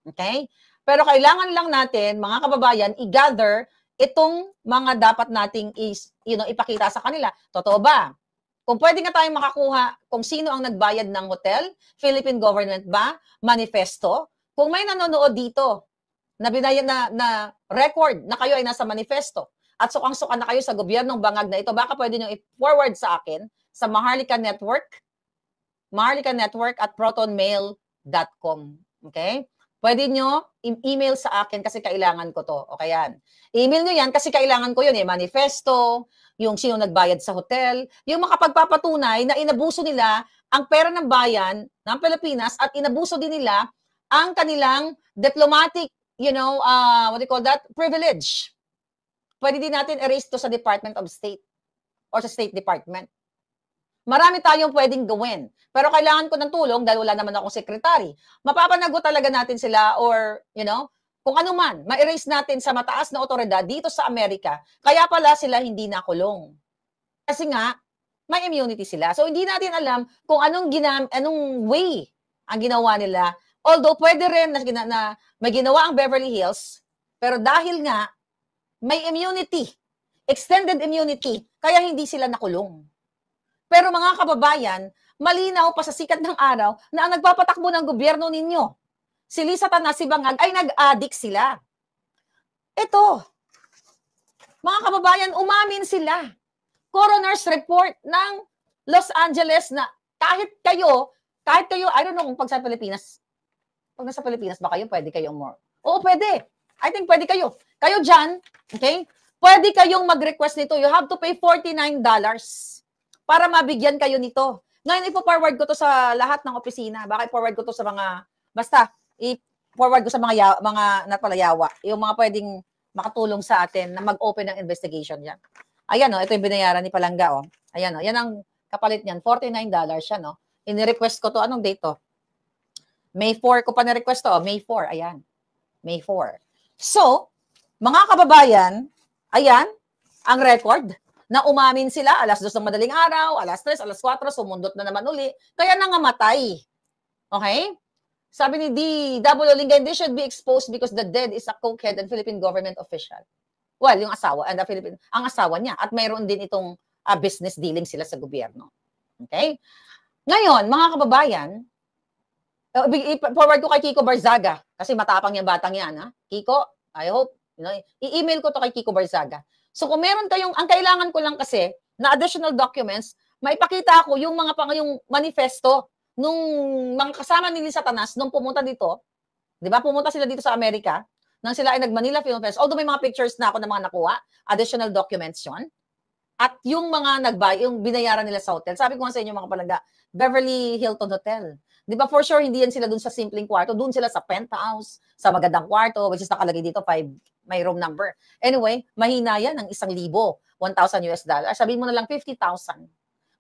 Okay? Pero kailangan lang natin, mga kababayan, i-gather itong mga dapat nating ipakita sa kanila. Totoo ba? Kung pwede nga tayong makakuha kung sino ang nagbayad ng hotel, Philippine government ba, manifesto, kung may nanonood dito, na binayad na record na kayo ay nasa manifesto at sukang-suka na kayo sa gobyernong bangag na ito, baka pwede nyo i-forward sa akin sa Maharlika Network at protonmail.com. Okay? Pwede nyo email sa akin kasi kailangan ko to. Okay yan. Email nyo yan kasi kailangan ko yun eh. Manifesto, yung sino nagbayad sa hotel, yung makapagpapatunay na inabuso nila ang pera ng bayan ng Pilipinas at inabuso din nila ang kanilang diplomatic, what do you call that? Privilege. Pwede din natin erase to sa Department of State or sa State Department. Marami tayong pwedeng gawin. Pero kailangan ko ng tulong dahil wala naman akong secretary. Mapapanagot talaga natin sila or, kung ano man, ma-erase natin sa mataas na otoridad dito sa Amerika. Kaya pala sila hindi nakulong. Kasi nga, may immunity sila. So, hindi natin alam kung anong way ang ginawa nila. Although, pwede rin na may ginawa ang Beverly Hills, pero dahil nga, may immunity, extended immunity, kaya hindi sila nakulong. Pero mga kababayan, malinaw pa sa sikat ng araw na ang nagpapatakbo ng gobyerno ninyo, si Lisa Tanas, si Bangag, ay nag-addict sila. Ito, mga kababayan, umamin sila. Coroner's report ng Los Angeles na kahit kayo, I don't know kung pag nasa Pilipinas ba kayo, pwede kayong more. Oo, pwede. I think pwede kayo. Kayo dyan, okay? Pwede kayong mag-request nito. You have to pay $49 para mabigyan kayo nito. Ngayon, ipo-forward ko to sa lahat ng opisina. Baka i-forward ko to sa mga, basta, i-forward ko sa mga yawa. Yung mga pwedeng makatulong sa atin na mag-open ng investigation yan. Ayan, ito yung binayaran ni Palangga, Ayan, yan ang kapalit niyan. $49 siya, Ini-request ko to. Anong date to? May 4 ko pa na-request to. May 4, ayan. May 4. So, mga kababayan, ayan, ang record na umamin sila, 2:00 ng madaling araw, 3:00, 4:00, sumundot na naman uli, kaya nangamatay. Okay? Sabi ni D.W. Linggen, they should be exposed because the dead is a cokehead and Philippine government official. Well, yung asawa, ang asawa niya, at mayroon din itong business dealing sila sa gobyerno. Okay? Ngayon, mga kababayan, forward ko kay Kiko Barzaga, kasi matapang yung batang yan, Kiko, I hope, i-email ko to kay Kiko Barzaga. So kung meron kayong, ang kailangan ko lang kasi na additional documents, maipakita ko yung yung manifesto nung mga kasama ni Lisa Tanas nung pumunta dito. 'Di ba? Pumunta sila dito sa Amerika nang sila ay nag-Manila Film Fest. Although may mga pictures na ako na mga nakuha, additional documents 'yon. At yung mga yung binayaran nila sa hotel. Sabi ko nga sa inyo mga Palangga, Beverly Hilton Hotel. 'Di ba for sure hindi yan sila doon sa simpleng kwarto, doon sila sa penthouse, sa magandang kwarto, which is nakalagay dito 5 may room number. Anyway, mahina yan ng $1,000, $1,000. Sabihin mo na lang 50,000.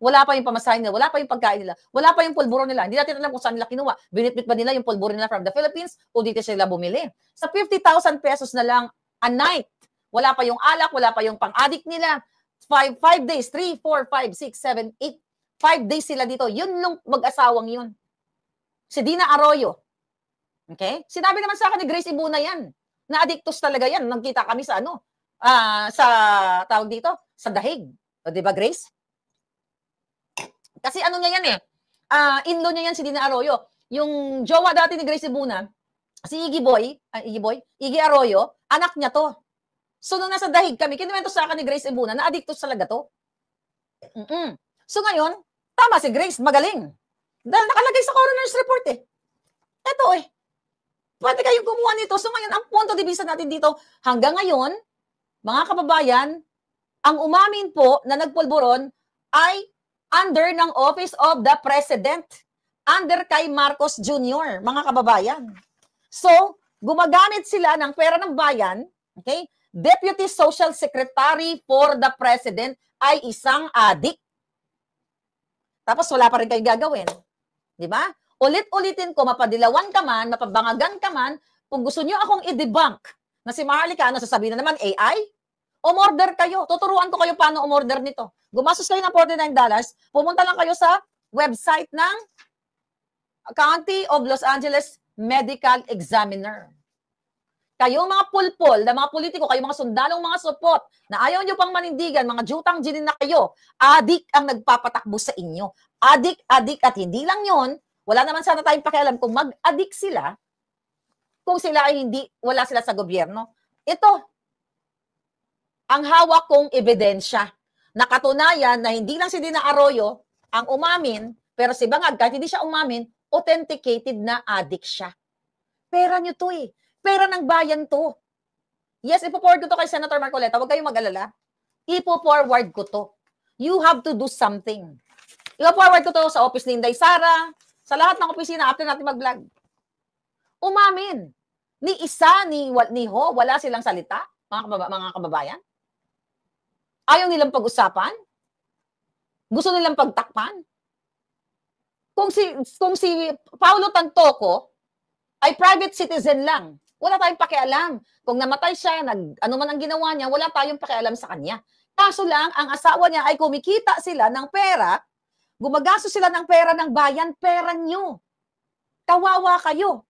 Wala pa yung pamasahin nila, wala pa yung pagkain nila, wala pa yung pulburo nila. Hindi natin alam kung saan nila kinuha. Binitbit ba nila yung pulburo nila from the Philippines o dito sila bumili? Sa 50,000 pesos na lang a night. Wala pa yung alak, wala pa yung pang-addict nila. 5 days, 3, 4, 5, 6, 7, 8. 5 days sila dito. Yun nung mag-asawang yun. Si Dina Arroyo. Okay? Sinabi naman sa akin ni Grace Ibuna yan. Na-addictus talaga yan. Nagkita kami sa sa tawag dito, sa Dahig. O, di ba, Grace? Kasi niya yan in-law niya yan si Dina Arroyo. Yung jowa dati ni Grace Ibuna, si Iggy Arroyo, anak niya to. So, nung nasa Dahig kami, kinuwento sa akin ni Grace Ibuna na addictus talaga to. So, ngayon, tama si Grace, magaling. Dahil nakalagay sa coroner's report Ito pwede kayong kumuha nito. So, ngayon, ang punto de vista natin dito, hanggang ngayon, mga kababayan, ang umamin po na nagpulburon ay under ng Office of the President, under kay Marcos Jr., mga kababayan. So, gumagamit sila ng pera ng bayan, okay? Deputy Social Secretary for the President ay isang addict. Tapos wala pa rin kayo gagawin. Di ba? Ulit-ulitin ko, mapadilawan ka man, mapabangagan ka man, kung gusto nyo akong i-debunk na si Maharlika, sasabihin na naman AI, umorder kayo. Tuturuan ko kayo paano umorder nito. Gumastos kayo ng $49, pumunta lang kayo sa website ng County of Los Angeles Medical Examiner. Kayong mga pulpol, na mga politiko, kayong mga sundalong mga supot, na ayaw nyo pang manindigan, mga jutang ginin na kayo, adik ang nagpapatakbo sa inyo. Adik, at hindi lang yon, wala naman sana tayong pakialam kung mag-adik sila, kung sila ay wala sila sa gobyerno. Ito, ang hawak kong ebidensya. Nakatunayan na hindi lang si Dina Arroyo ang umamin, pero si Bangag, kahit hindi siya umamin, authenticated na addict siya. Pera nyo to eh. Pera ng bayan to. Yes, ipo-forward ko to kay Senator Marcoleta. Huwag kayong mag-alala. Ipo-forward ko to. You have to do something. Ipo-forward ko to sa office ni Inday Sara, sa lahat ng opisina after natin mag-vlog. Umamin. Ni isa, ni Ho, wala silang salita, mga kababayan. Ayaw nilang pag-usapan. Gusto nilang pagtakpan. Kung si Paulo Tantoco ay private citizen lang, wala tayong pakialam. Kung namatay siya, ano man ang ginawa niya, wala tayong pakialam sa kanya. Kaso lang, ang asawa niya ay kumikita sila ng pera, gumagastos sila ng pera ng bayan, pera nyo. Kawawa kayo.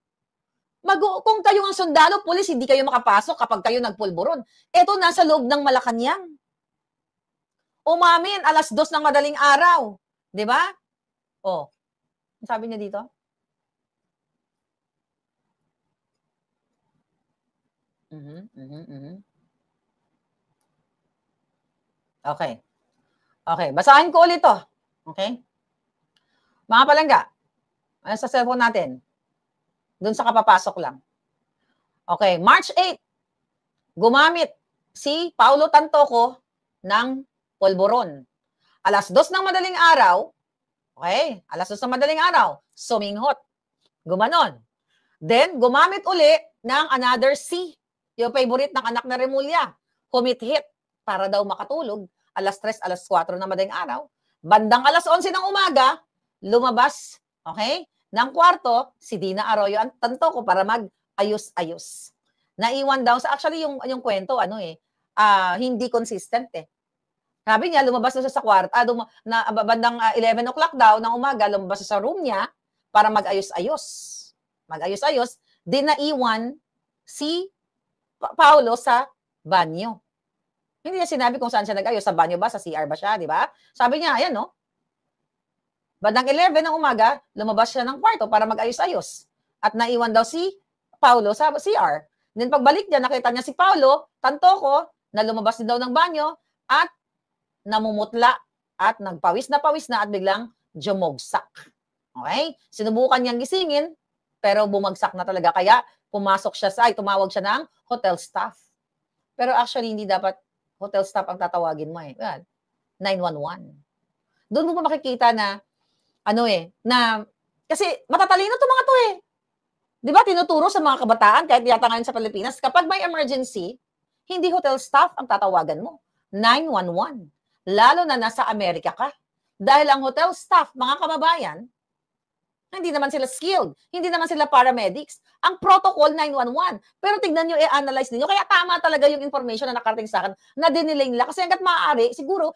Kung kayo ang sundalo, pulis, hindi kayo makapasok kapag kayo nagpulburon. Ito nasa loob ng Malacanang. Umamin, 2:00 ng madaling araw. Di ba? Oh, sabi niya dito? Okay. Okay, basahin ko ulit to. Okay? Mga palangga, ano sa cellphone natin? Doon sa kapapasok lang. Okay, March 8, gumamit si Paulo Tantoco ng polboron. 2:00 ng madaling araw, okay, 2:00 ng madaling araw, suminghot. Gumanon. Then, gumamit uli ng another C, yung favorite ng anak na Remulla, humit-hit para daw makatulog. 3:00, 4:00 na madaling araw. Bandang 11:00 ng umaga, lumabas, okay, ng kwarto, si Dina Arroyo ang Tantoco para mag-ayos-ayos. Naiwan daw sa, actually, yung kwento, hindi consistent eh. Sabi niya, lumabas na siya sa kwarto, bandang 11 o'clock daw ng umaga, lumabas siya sa room niya para mag-ayos-ayos. Mag-ayos-ayos, din naiwan si Paulo sa banyo. Hindi niya sinabi kung saan siya nag-ayos, sa banyo ba, sa CR ba siya, di ba? Sabi niya, ayan no, bandang 11 ng umaga, lumabas siya ng kwarto para mag-ayos-ayos. At naiwan daw si Paulo sa CR. Then pagbalik niya, nakita niya si Paulo Tantoco na lumabas din daw ng banyo at namumutla at nagpawis na at biglang jumogsak. Okay? Sinubukan niyang gisingin pero bumagsak na talaga. Kaya tumawag siya ng hotel staff. Pero actually, hindi dapat hotel staff ang tatawagin mo eh. Well, 911. Doon mo makikita na kasi matatalino to mga to eh. Di ba, tinuturo sa mga kabataan, kahit yata ngayon sa Pilipinas, kapag may emergency, hindi hotel staff ang tatawagan mo. 911. Lalo na nasa Amerika ka. Dahil ang hotel staff, mga kababayan, hindi naman sila skilled. Hindi naman sila paramedics. Ang protocol, 911. Pero tignan nyo, i-analyze ninyo. Kaya tama talaga yung information na nakarating sa akin na dinilay nila. Kasi hanggat maaari, siguro,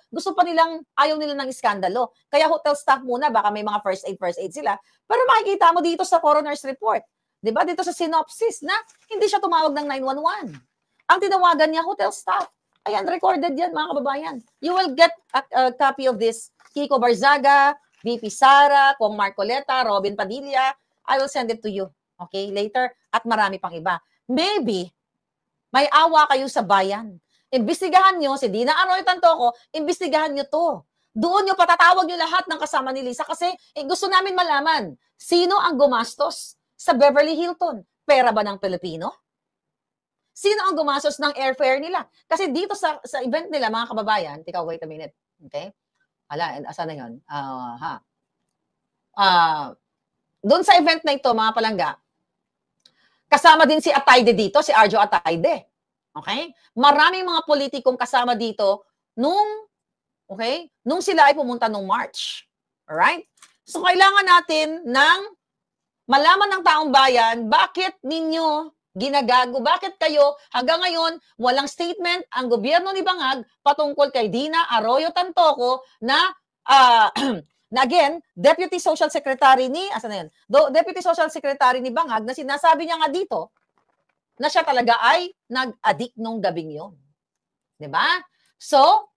ayaw nila ng iskandalo. Kaya hotel staff muna, baka may mga first aid sila. Pero makikita mo dito sa coroner's report. Diba? Dito sa synopsis na hindi siya tumawag ng 911. Ang tinawagan niya, hotel staff. Ayan, recorded yan, mga kababayan. You will get a copy of this. Kiko Barzaga, VP Sara, Kong Marcoleta, Robin Padilla. I will send it to you. Okay, later. At marami pang iba. Maybe, may awa kayo sa bayan. Imbestigahan nyo, si Dina Arroyo Tantoco, imbestigahan nyo to. Doon nyo patatawag nyo lahat ng kasama ni Lisa kasi gusto namin malaman, sino ang gumastos sa Beverly Hilton? Pera ba ng Pilipino? Sino ang gumastos ng airfare nila? Kasi dito sa event nila, mga kababayan, wait a minute. Okay? Asan na yun? Doon sa event na ito, mga palangga, kasama din si Atayde dito, si Arjo Atayde. Okay? Maraming mga politikong kasama dito nung sila ay pumunta nung March. Alright? So, kailangan natin ng malaman ng taong bayan, bakit ninyo ginagago? Bakit kayo hanggang ngayon walang statement ang gobyerno ni Bangag patungkol kay Dina Arroyo Tantoco na again, Deputy Social Secretary Deputy Social Secretary ni Bangag na sinasabi niya nga dito na siya talaga ay nag-addict nung gabing yon. 'Di ba? So,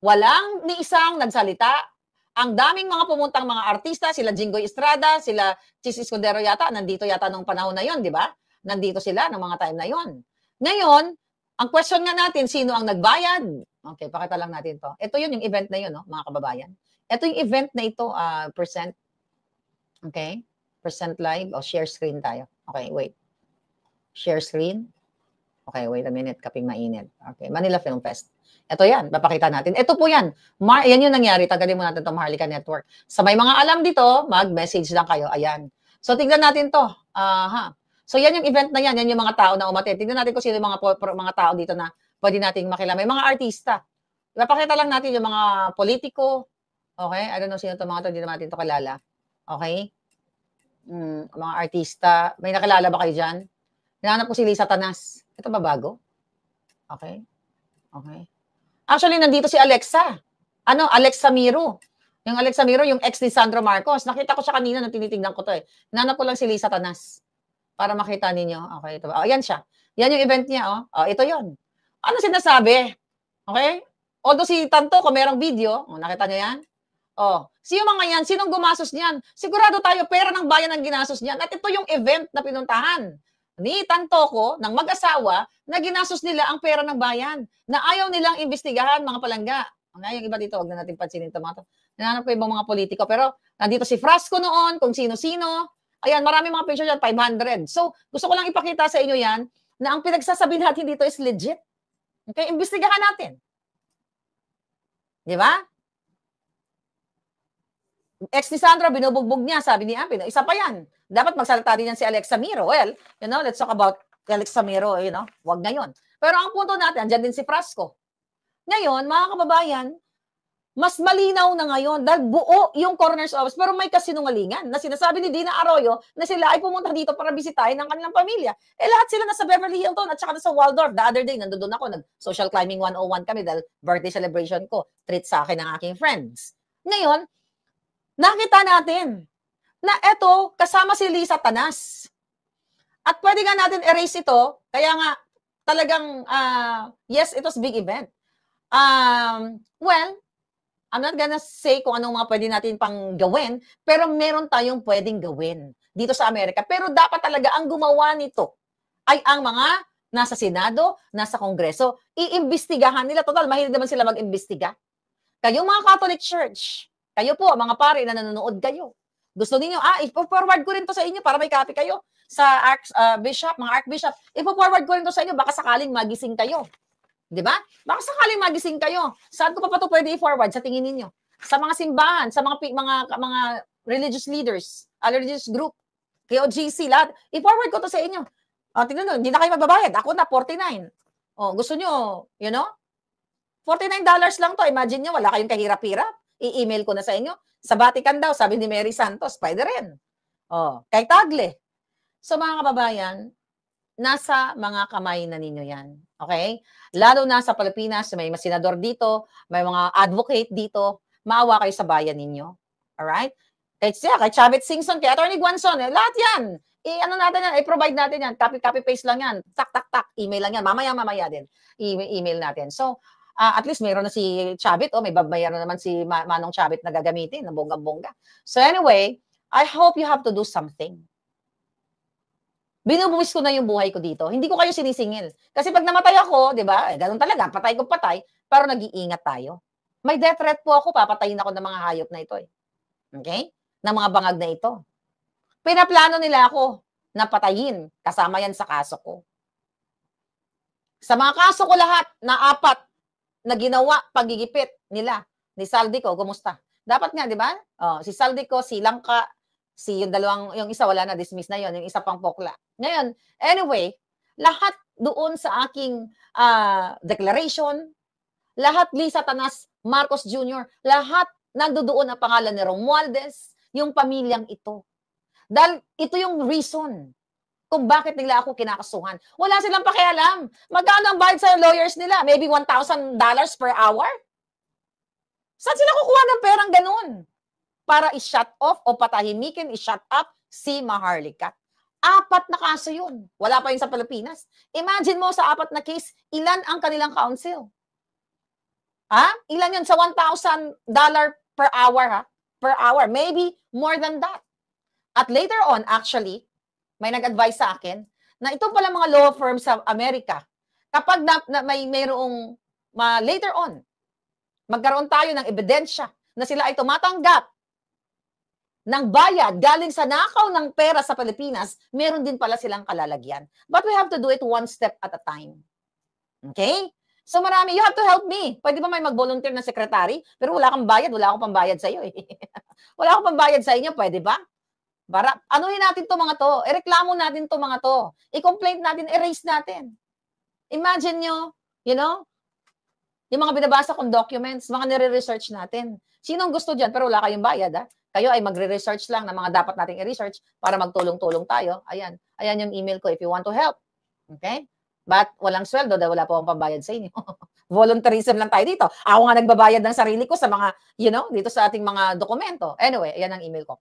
walang ni isang nagsalita. Ang daming mga pumuntang mga artista, sila Jingoy Estrada, sila Chis Escudero yata, nandito yata nung panahon na yon, 'di ba? Nandito sila ng mga time na yon. Ngayon, ang question nga natin, sino ang nagbayad? Okay, pakita lang natin to. Ito yun, yung event na yun, no, mga kababayan. Ito yung event na ito, percent. Okay? Percent live. O, share screen tayo. Okay, wait. Share screen. Okay, wait a minute. Kaping mainit. Okay, Manila Film Fest. Ito yan, papakita natin. Ito po yan. Yan yung nangyari. Tagalin mo natin itong Maharlika Network. Sa may mga alam dito, mag-message lang kayo. Ayan. So, tignan natin to. So, yan yung event na yan. Yan yung mga tao na umattend. Tignan natin kung sino yung mga tao dito na pwede nating makilala. May mga artista. Papakita lang natin yung mga politiko. Okay? I don't know sino itong mga ito. Hindi naman natin ito kilala. Okay? Mga artista. May nakilala ba kayo dyan? Hinahanap ko si Lisa Tanas. Ito ba bago? Okay. Okay. Actually, nandito si Alexa. Alexa Miro. Yung Alexa Miro, yung ex ni Sandro Marcos. Nakita ko siya kanina nung tinitignan ko to eh. Hinahanap ko lang si Lisa Tanas. Para makita ninyo. Okay, ito ba? Yan siya. Yan yung event niya, ito yon. Ano sinasabi? Okay? Although si Tanto, kung merong video, nakita niyo yan? Sino mga yan? Sinong gumasos niyan? Sigurado tayo, pera ng bayan ang ginastos niyan. At ito yung event na pinuntahan ni Tantoko ng mag-asawa na ginastos nila ang pera ng bayan na ayaw nilang imbestigahan mga palangga. Yung iba dito, wag na natin pansinin ito mga to. Hinahanap ko ibang mga politiko. Pero nandito si Frasco noon, kung sino-sino. Ayan, marami mga picture dyan, 500. So, gusto ko lang ipakita sa inyo yan na ang pinagsasabi natin dito is legit. Okay, imbestigahan natin. Di ba? Ex ni Sandra, binubugbog niya, sabi ni Ampin. Isa pa yan. Dapat magsalita din yan si Alexa Miro. Well, let's talk about Alexa Miro, wag ngayon. Pero ang punto natin, andyan din si Frasco. Ngayon, mga kababayan, mas malinaw na ngayon dahil buo yung coroner's office pero may kasinungalingan na sinasabi ni Dina Arroyo na sila ay pumunta dito para bisitahin ng kanilang pamilya. Lahat sila nasa Beverly Hilton at saka nasa Waldorf. The other day, nandoon ako, nag-social climbing 101 kami dahil birthday celebration ko. Treat sa akin ng aking friends. Ngayon, nakita natin na eto, kasama si Lisa Tanas. At pwede nga natin erase ito, kaya nga talagang, yes, it was big event. Well, I'm not gonna say kung anong mga pwede natin pang gawin, pero meron tayong pwedeng gawin dito sa Amerika. Pero dapat talaga ang gumawa nito ay ang mga nasa Senado, nasa Kongreso. Iimbestigahan nila. Total, mahilig naman sila mag-imbestiga. Kayong mga Catholic Church, kayo po, mga pare na nanonood kayo. Gusto niyo ipo-forward ko rin to sa inyo para may copy kayo sa bishop, mga archbishop. Ipo-forward ko rin to sa inyo, baka sakaling magising kayo. Di ba? Baka sakaling magising kayo. Saan ko pa ito pwede i-forward sa tingin ninyo? Sa mga simbahan, sa mga religious leaders, religious group, KOGC, lahat. I-forward ko to sa inyo. Tingnan nyo, hindi na kayo magbabayad. Ako na, 49. Gusto nyo, $49 lang to. Imagine nyo, wala kayong kahirap-hirap. I-email ko na sa inyo. Sa Vatican daw, sabi ni Mary Santos, pwede rin. Kay Tagle. So mga kababayan, nasa mga kamay na ninyo yan. Okay? Lalo na sa Pilipinas, may mga senador dito, may mga advocate dito, maawa kayo sa bayan ninyo. Alright? Kay Chavez Singson, kay Atty. Guanzon, lahat yan. Natin yan, i-provide natin yan. Copy-paste lang yan. Tak-tak-tak. Email lang yan. Mamaya din. Email natin. So, at least mayroon na si Chavit, may babayaran naman si Manong Chavit na gagamitin, na bonggang-bongga. So anyway, I hope you have to do something. Binubuwis ko na yung buhay ko dito. Hindi ko kayo sinisingil. Kasi pag namatay ako, di ba, ganun talaga, patay ko patay, pero nag-iingat tayo. May death threat po ako, papatayin ako ng mga hayop na ito. Okay? Ng mga bangag na ito. Pinaplano nila ako na patayin. Kasama yan sa kaso ko. Sa mga kaso ko lahat, na 4, na ginawa pagigipit nila ni Saldico, kumusta? Dapat nga, di ba? Si Saldico, si Langka, yung isa wala na, dismiss na yon, yung isa pang pokla. Ngayon, anyway, lahat doon sa aking declaration, lahat Lisa Tanas, Marcos Jr., lahat nandoon ang pangalan ni Romualdez, yung pamilyang ito. Dahil ito yung reason kung bakit nila ako kinakasuhan. Wala silang pakialam. Magkano ang bayad sa lawyers nila? Maybe $1,000 per hour? Saan sila kukuha ng perang ganun? Para i-shut off o patahimikin, i-shut up si Maharlika. 4 na kaso yun. Wala pa yun sa Pilipinas. Imagine mo sa 4 na case, ilan ang kanilang counsel? Ilan yun sa $1,000 per hour, per hour. Maybe more than that. At later on, actually, may nag-advise sa akin na ito pala mga law firms sa Amerika, kapag mayroong later on, magkaroon tayo ng ebidensya na sila ay tumatanggap ng bayad galing sa nakaw ng pera sa Pilipinas, meron din pala silang kalalagyan. But we have to do it one step at a time. Okay? So marami, you have to help me. Pwede ba may mag-volunteer na secretary? Pero wala kang bayad, wala akong pambayad sa iyo eh. Wala akong pambayad sa inyo, pwede ba? Para anuhin natin to mga to, ireklamo natin to mga to, i-complaint natin, erase natin. Imagine nyo, you know, yung mga binabasa kong documents, mga nire-research natin. Sinong gusto dyan pero wala kayong bayad, ha? Kayo ay magre-research lang ng mga dapat nating i-research para magtulong-tulong tayo. Ayan. Ayan yung email ko if you want to help. Okay? But walang sweldo dahil wala po akong pambayad sa inyo. Voluntarism lang tayo dito. Ako nga nagbabayad ng sarili ko sa mga, you know, dito sa ating mga dokumento. Anyway, ayan ang email ko.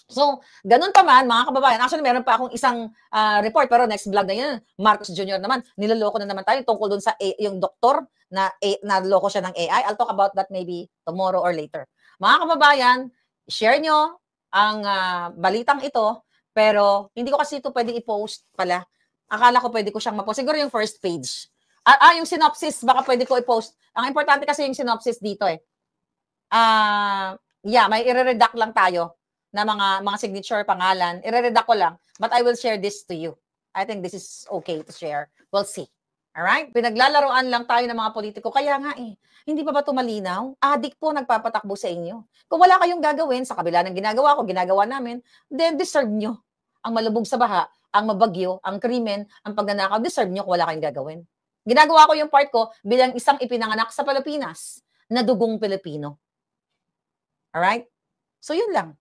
So, ganun pa man, mga kababayan. Actually, meron pa akong isang report, pero next vlog na yun, Marcos Jr. naman, niloloko na naman tayo tungkol dun sa yung doktor na naloko siya ng AI. I'll talk about that maybe tomorrow or later. Mga kababayan, share nyo ang balitang ito, pero hindi ko kasi ito pwede i-post pala. Akala ko pwede ko siyang ma-post. Siguro yung first page. Yung synopsis, baka pwede ko i-post. Ang importante kasi yung synopsis dito eh. Yeah, may i-redact lang tayo na mga signature, pangalan. I-redact ko lang. But I will share this to you. I think this is okay to share. We'll see. Alright? Pinaglalaroan lang tayo ng mga politiko. Kaya nga eh, hindi pa ba ito malinaw? Adik po nagpapatakbo sa inyo. Kung wala kayong gagawin, sa kabila ng ginagawa ko, ginagawa namin, then deserve nyo ang malubog sa baha, ang mabagyo, ang krimen, ang pagnanakaw, deserve nyo kung wala kayong gagawin. Ginagawa ko yung part ko bilang isang ipinanganak sa Pilipinas na dugong Pilipino. Alright? So yun lang.